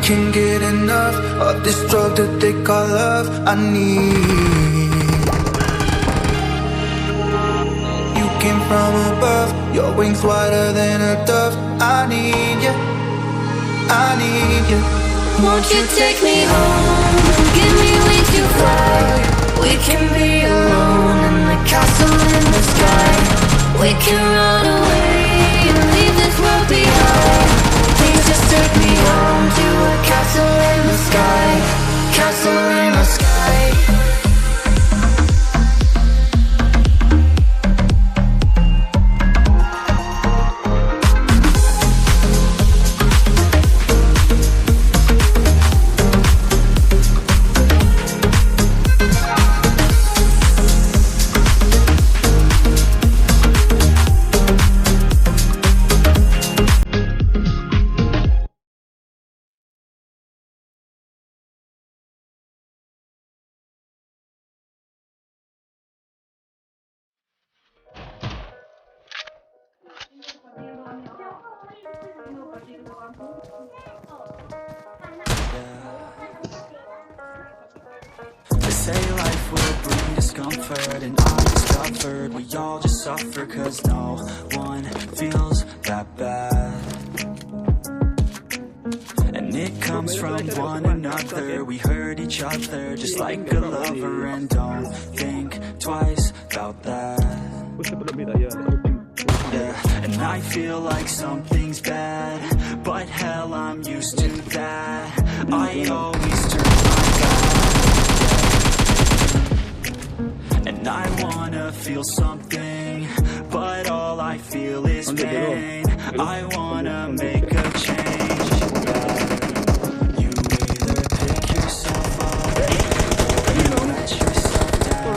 can't get enough of this drug that they call love. I need. You came from above, your wings wider than a dove. I need you, I need you. Won't you take me home, give me wings to fly? We can be alone in the castle in the sky. We can run away and leave this world behind. Please just take me home to a castle in the sky. Castle in the sky. They say life will bring discomfort, and I discovered we all just suffer, cause no one feels that bad. And it comes from one another, we hurt each other just like a lover, and don't think twice about that. Yeah, and I feel like something's bad, but hell, I'm used to that. I always turn my back, and I wanna feel something, but all I feel is pain. I wanna make a change. You either pick yourself up, or you let yourself down.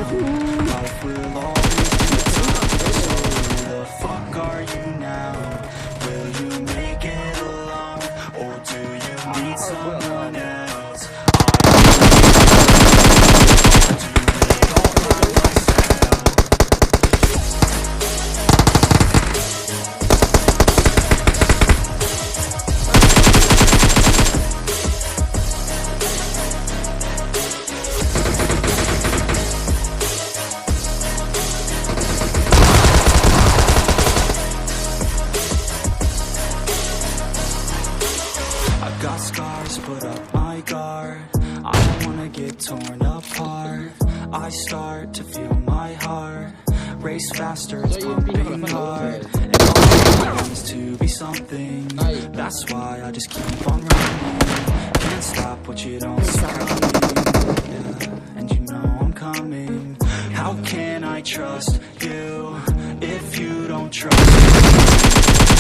Life will always be tough, so who the fuck are you now? Will you make it alone, or do you need someone else? I've got scars, put up my guard. I don't wanna get torn apart. I start to feel my heart race faster, it's pumping hard. And all I want is to be something. That's why I just keep on running. Can't stop what you don't see coming. Yeah, and you know I'm coming. How can I trust you if you don't trust me?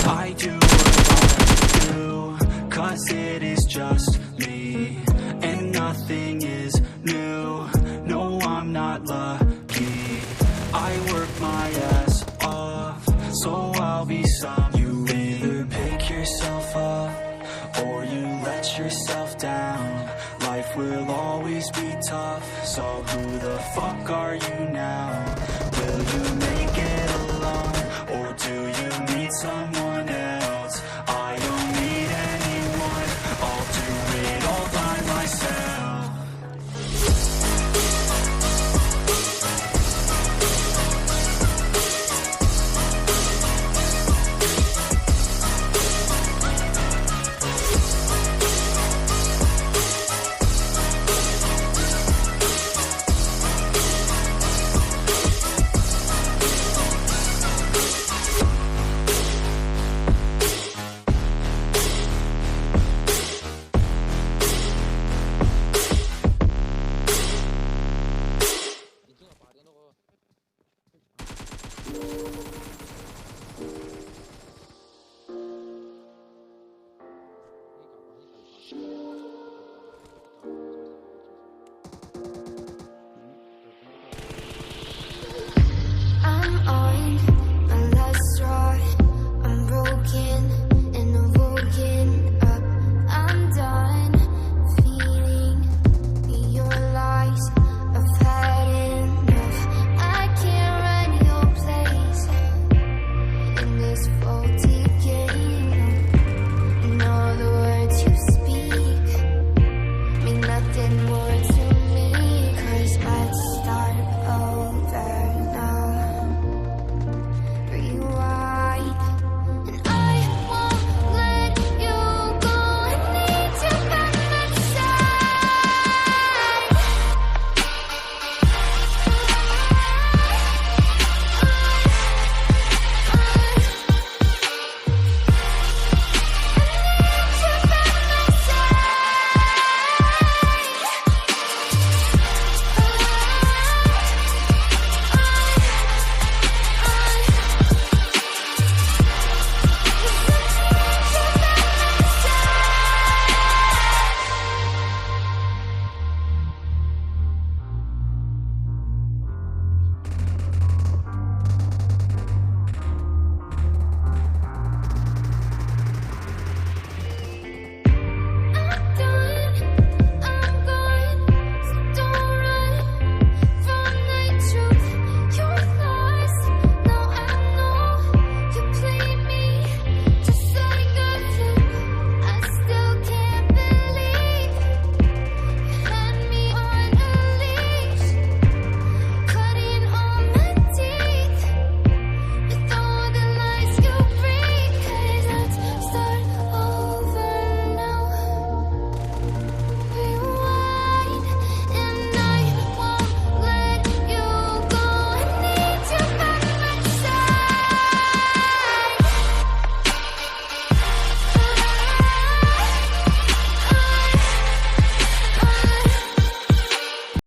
I do what I do, cause it is just me, and nothing is new. No, I'm not lucky. I work my ass off, so I'll be some. You either pick yourself up, or you let yourself down. Life will always be tough, so who the fuck are